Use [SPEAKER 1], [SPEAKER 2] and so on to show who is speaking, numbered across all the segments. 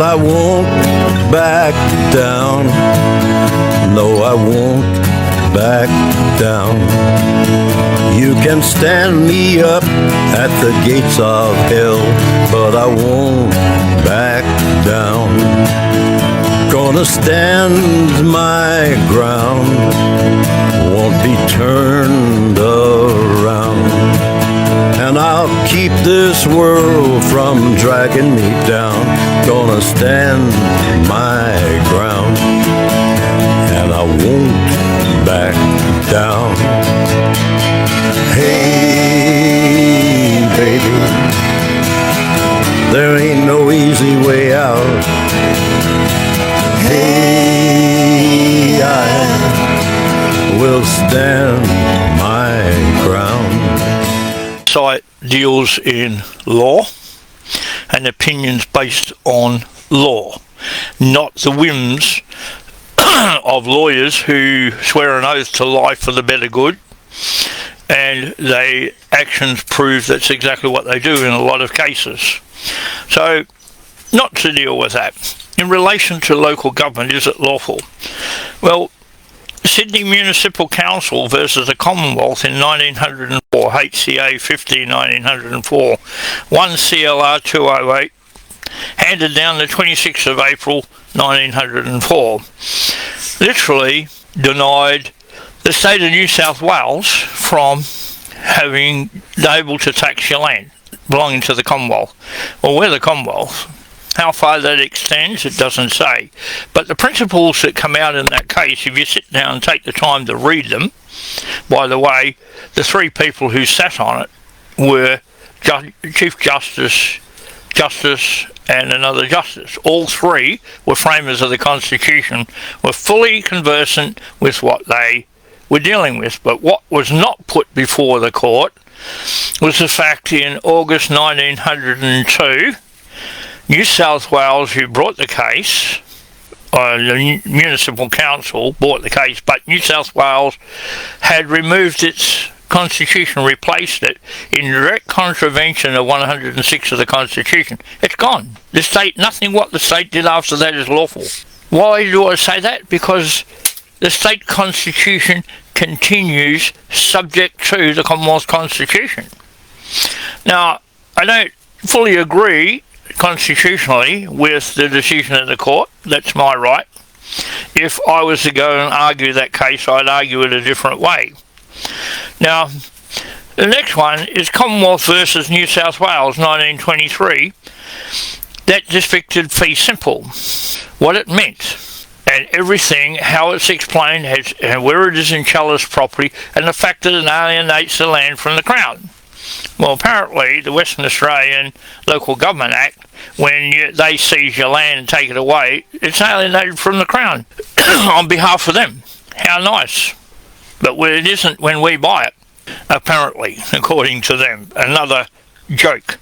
[SPEAKER 1] I won't back down. No, I won't back down. You can stand me up at the gates of hell, but I won't back down. Gonna stand my ground, won't be turned around. And I'll keep this world from dragging me down. Gonna stand my ground, and I won't back down. Hey, baby, there ain't no easy way out. Hey, I will stand my ground.
[SPEAKER 2] Site deals in law and opinions based on law, not the whims of lawyers who swear an oath to lie for the better good, and their actions prove that's exactly what they do in a lot of cases. So, not to deal with that. In relation to local government, is it lawful? Well, Sydney Municipal Council versus the Commonwealth in 1904, HCA 50/1904, 1 CLR 208, handed down the 26th of April 1904, literally denied the state of New South Wales from having able to tax your land belonging to the Commonwealth. Well, we're the Commonwealth. How far that extends, it doesn't say. But the principles that come out in that case, if you sit down and take the time to read them, by the way, the three people who sat on it were Chief Justice, and another Justice. All three were framers of the Constitution, were fully conversant with what they were dealing with. But what was not put before the court was the fact in August 1902, New South Wales, who brought the case, the Municipal Council brought the case, but New South Wales had removed its Constitution, replaced it in direct contravention of 106 of the Constitution. It's gone. The state, nothing what the state did after that is lawful. Why do I say that? Because the state constitution continues subject to the Commonwealth Constitution. Now, I don't fully agree constitutionally with the decision of the court. That's my right. If I was to go and argue that case, I'd argue it a different way. Now, the next one is Commonwealth versus New South Wales, 1923. That districted fee simple, what it meant, and everything, how it's explained, and where it is in Chalice property, and the fact that it alienates the land from the Crown. Well, apparently, the Western Australian Local Government Act, when they seize your land and take it away, it's alienated from the Crown on behalf of them. How nice. But it isn't when we buy it, apparently, according to them. Another joke.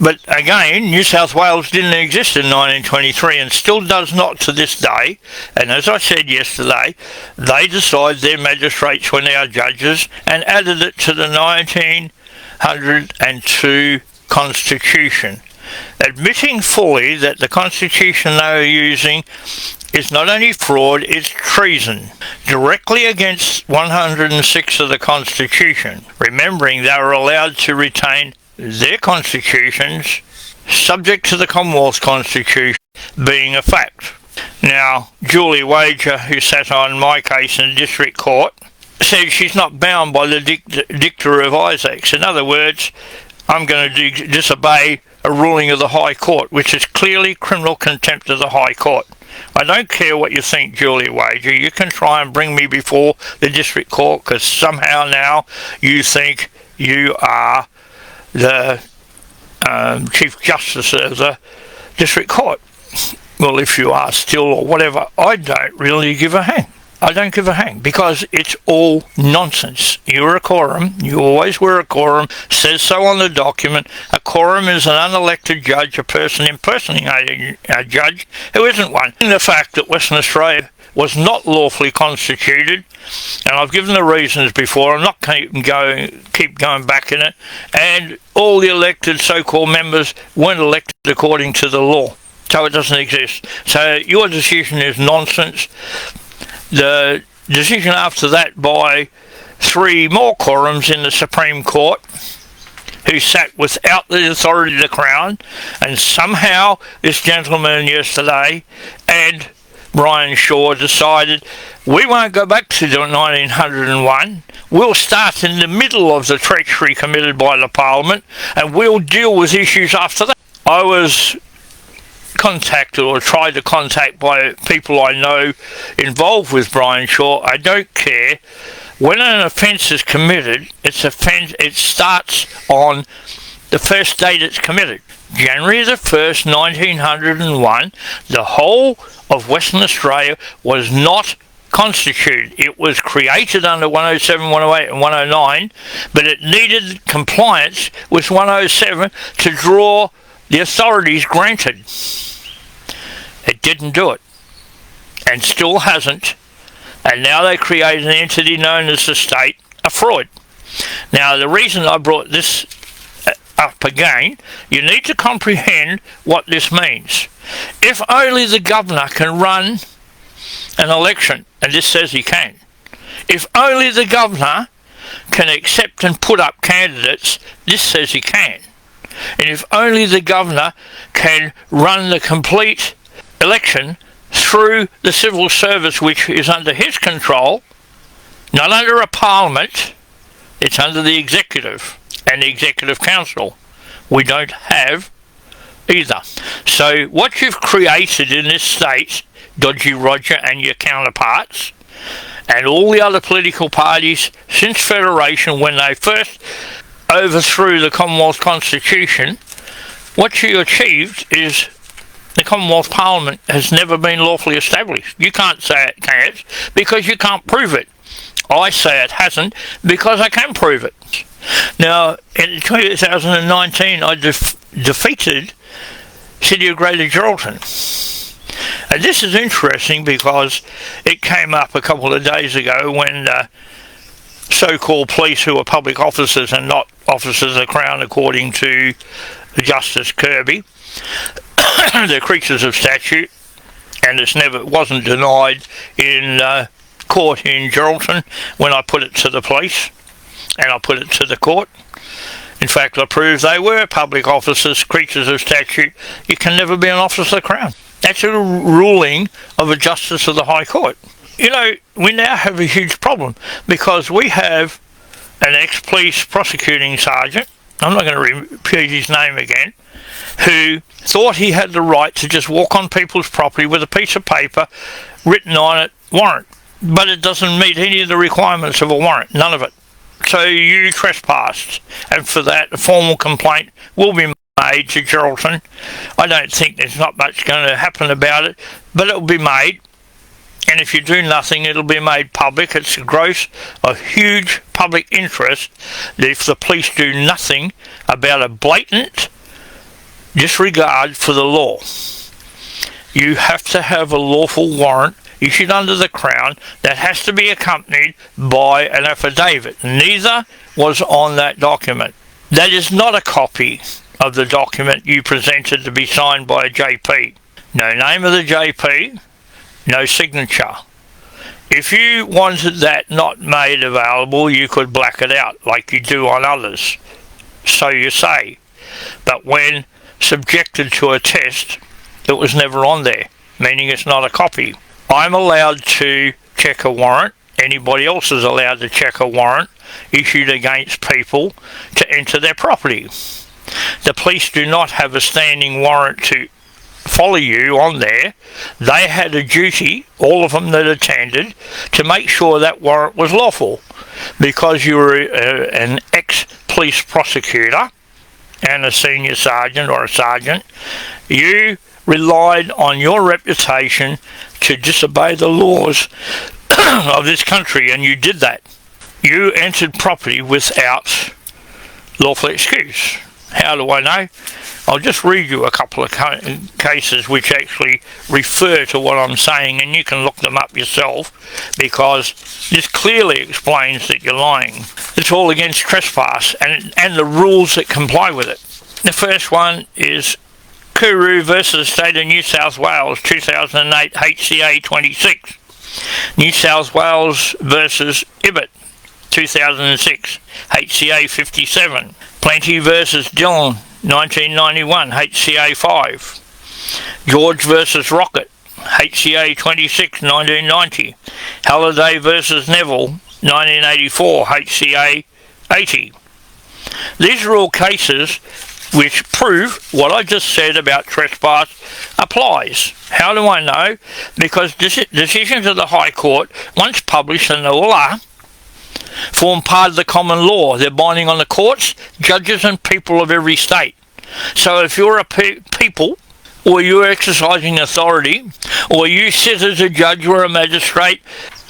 [SPEAKER 2] But again, New South Wales didn't exist in 1923 and still does not to this day. And as I said yesterday, they decide their magistrates when they are judges and added it to the 1902 Constitution, admitting fully that the Constitution they are using is not only fraud, it's treason, directly against 106 of the Constitution, remembering they were allowed to retain their constitutions subject to the Commonwealth Constitution being a fact. Now, Julie Wager, who sat on my case in the District Court, said she's not bound by the dicta of Isaacs. In other words, I'm going to disobey a ruling of the High Court, which is clearly criminal contempt of the High Court. I don't care what you think, Julie Wager. You can try and bring me before the District Court because somehow now you think you are the Chief Justice of the District Court. Well, if you are still or whatever, I don't really give a hang. I don't give a hang because it's all nonsense. You're a quorum. You always were a quorum. Says so on the document. A quorum is an unelected judge, a person impersonating a judge who isn't one. And the fact that Western Australia was not lawfully constituted, and I've given the reasons before. I'm not keep going back in it. And all the elected so-called members weren't elected according to the law. So it doesn't exist. So your decision is nonsense. The decision after that by 3 more quorums in the Supreme Court, who sat without the authority of the Crown, and somehow this gentleman yesterday and Brian Shaw decided we won't go back to 1901. We'll start in the middle of the treachery committed by the Parliament, and we'll deal with issues after that. I was contacted or tried to contact by people I know involved with Brian Shaw. I don't care. When an offence is committed, it starts on the first date it's committed. January the 1st, 1901, the whole of Western Australia was not constituted. It was created under 107, 108 and 109, but it needed compliance with 107 to draw the authorities granted. It didn't do it, and still hasn't. And now they create an entity known as the state, a fraud. Now, the reason I brought this up again, you need to comprehend what this means. If only the governor can run an election, and this says he can. If only the governor can accept and put up candidates, this says he can. And if only the governor can run the complete election through the civil service, which is under his control, not under a parliament, it's under the executive and the executive council. We don't have either. So what you've created in this state, Dodgy Roger and your counterparts, and all the other political parties since Federation, when they first overthrew the Commonwealth Constitution, what you achieved is the Commonwealth Parliament has never been lawfully established. You can't say it can't because you can't prove it. I say it hasn't because I can prove it. Now, in 2019, I defeated City of Greater Geraldton. And this is interesting because it came up a couple of days ago when so-called police, who are public officers and not officers of the Crown according to Justice Kirby, they're creatures of statute, and it wasn't denied in court in Geraldton when I put it to the police and I put it to the court. In fact, I proved they were public officers, creatures of statute. You can never be an officer of the Crown. That's a ruling of a Justice of the High Court. You know, we now have a huge problem because we have an ex-police prosecuting sergeant, I'm not going to repeat his name again, who thought he had the right to just walk on people's property with a piece of paper written on it, warrant. But it doesn't meet any of the requirements of a warrant, none of it. So you trespassed, and for that a formal complaint will be made to Geraldton. I don't think there's not much going to happen about it, but it will be made. And if you do nothing, it'll be made public. It's a huge public interest that if the police do nothing about a blatant disregard for the law. You have to have a lawful warrant issued under the Crown that has to be accompanied by an affidavit. Neither was on that document. That is not a copy of the document you presented to be signed by a JP. No name of the JP, no signature. If you wanted that not made available, you could black it out like you do on others. So you say. But when subjected to a test, it was never on there, meaning it's not a copy. I'm allowed to check a warrant. Anybody else is allowed to check a warrant issued against people to enter their property. The police do not have a standing warrant to follow you on there. They had a duty, all of them that attended, to make sure that warrant was lawful. Because you were an ex-police prosecutor and a senior sergeant or a sergeant, you relied on your reputation to disobey the laws of this country, and you did that. You entered property without lawful excuse. How do I know? I'll just read you a couple of cases which actually refer to what I'm saying, and you can look them up yourself, because this clearly explains that you're lying. It's all against trespass and the rules that comply with it. The first one is Nakuru versus State of New South Wales 2008 HCA 26. New South Wales versus Ibbot 2006 HCA 57. Plenty versus Dillon 1991 HCA 5. George versus Rocket HCA 26 1990. Halliday versus Neville 1984 HCA 80. These are all cases which prove what I just said about trespass applies. How do I know? Because decisions of the High Court, once published, and they all are, form part of the common law. They're binding on the courts, judges and people of every state. So if you're a people, or you're exercising authority, or you sit as a judge or a magistrate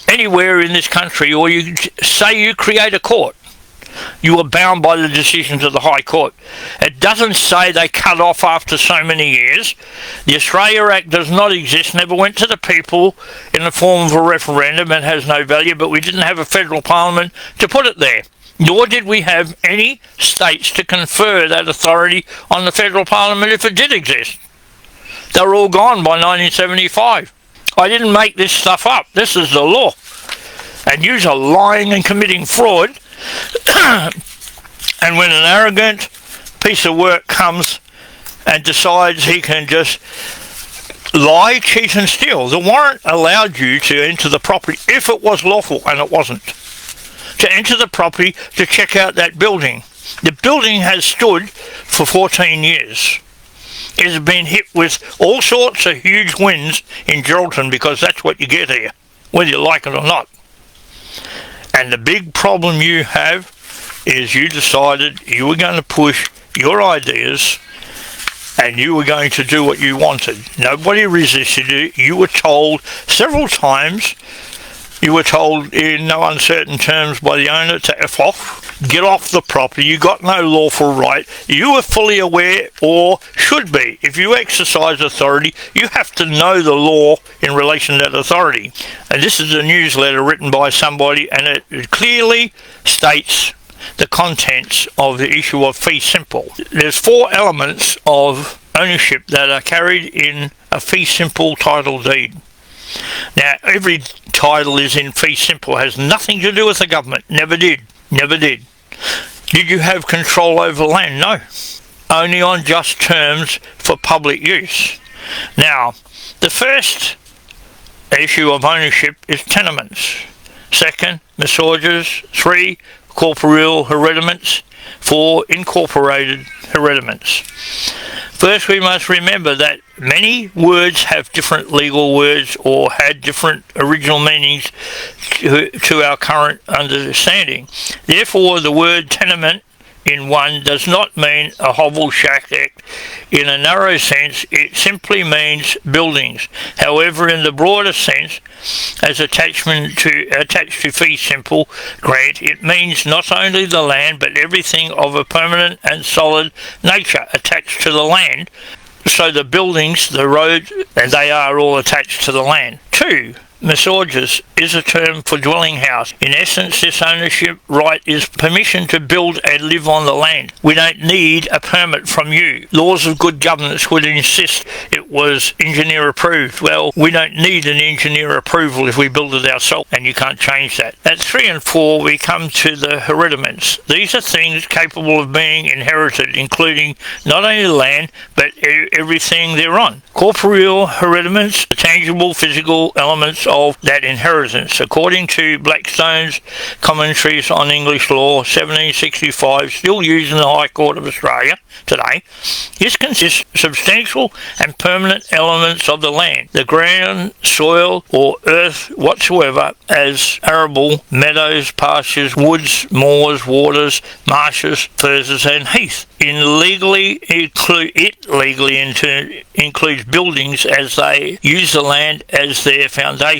[SPEAKER 2] anywhere in this country, or you say you create a court, you are bound by the decisions of the High Court. It doesn't say they cut off after so many years. The Australia Act does not exist, never went to the people in the form of a referendum and has no value, but we didn't have a federal parliament to put it there. Nor did we have any states to confer that authority on the federal parliament if it did exist. They were all gone by 1975. I didn't make this stuff up. This is the law. And yous are lying and committing fraud. And when an arrogant piece of work comes and decides he can just lie, cheat and steal, the warrant allowed you to enter the property, if it was lawful, and it wasn't, to enter the property to check out that building. The building has stood for 14 years. It has been hit with all sorts of huge winds in Geraldton, because that's what you get here, whether you like it or not. And the big problem you have is you decided you were going to push your ideas and you were going to do what you wanted. Nobody resisted you. You were told several times, you were told in no uncertain terms by the owner to F off, get off the property, you got no lawful right. You were fully aware, or should be. If you exercise authority, you have to know the law in relation to that authority. And this is a newsletter written by somebody, and it clearly states the contents of the issue of fee simple. There's 4 elements of ownership that are carried in a fee simple title deed. Now, every title is in fee simple, has nothing to do with the government. Never did. Never did. Did you have control over land? No. Only on just terms for public use. Now, the first issue of ownership is tenements. Second, messuages. 3, corporeal herediments. 4, incorporated herediments. First, we must remember that many words have different legal words or had different original meanings to our current understanding. Therefore, the word tenement in one does not mean a hovel shack in a narrow sense. It simply means buildings. However, in the broader sense, as attached to fee simple grant, it means not only the land but everything of a permanent and solid nature attached to the land. So the buildings, the roads, and they are all attached to the land. 2. Messuages is a term for dwelling house. In essence, this ownership right is permission to build and live on the land. We don't need a permit from you. Laws of good governance would insist it was engineer approved. Well, we don't need an engineer approval if we build it ourselves, and you can't change that. At 3 and 4, we come to the herediments. These are things capable of being inherited, including not only land, but everything thereon. Corporeal herediments, the tangible physical elements of that inheritance. According to Blackstone's Commentaries on English Law 1765, still used in the High Court of Australia today, this consists of substantial and permanent elements of the land, the ground, soil or earth whatsoever, as arable, meadows, pastures, woods, moors, waters, marshes, furzes and heath. It legally includes buildings, as they use the land as their foundation.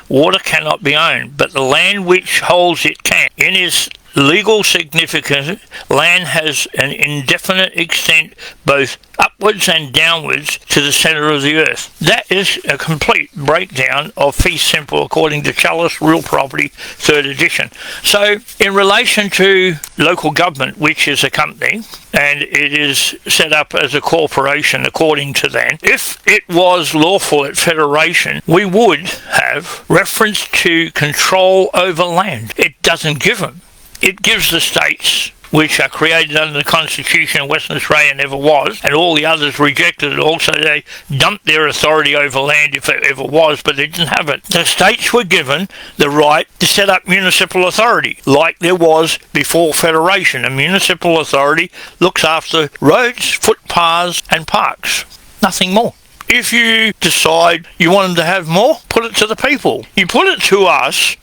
[SPEAKER 2] Water cannot be owned, but the land which holds it can. In its legal significance, land has an indefinite extent both upwards and downwards to the centre of the earth. That is a complete breakdown of fee simple according to Chalice Real Property 3rd edition. So in relation to local government, which is a company, and it is set up as a corporation according to that, if it was lawful at federation, we would have reference to control over land. It doesn't give them. It gives the states, which are created under the Constitution of Western Australia, never was, and all the others rejected it also. They dumped their authority over land if it ever was, but they didn't have it. The states were given the right to set up municipal authority, like there was before federation. A municipal authority looks after roads, footpaths and parks. Nothing more. If you decide you want them to have more, put it to the people. You put it to us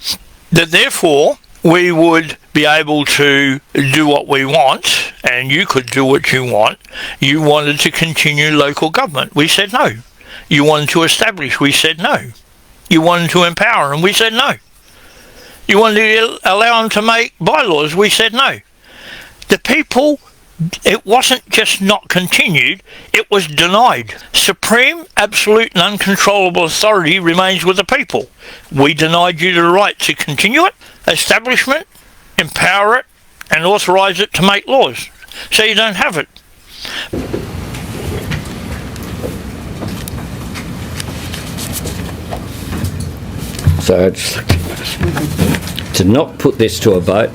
[SPEAKER 2] that therefore we would be able to do what we want, and you could do what you want. You wanted to continue local government. We said no. You wanted to establish. We said no. You wanted to empower them. We said no. You wanted to allow them to make bylaws. We said no. The people, it wasn't just not continued, it was denied. Supreme, absolute and uncontrollable authority remains with the people. We denied you the right to continue it, establishment, empower it and authorise it to make laws. So you don't have it.
[SPEAKER 3] So to not put this to a vote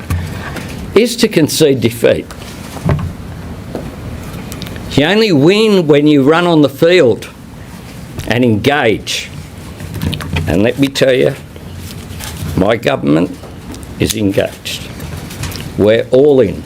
[SPEAKER 3] is to concede defeat. You only win when you run on the field and engage. And let me tell you, my government is engaged. We're all in.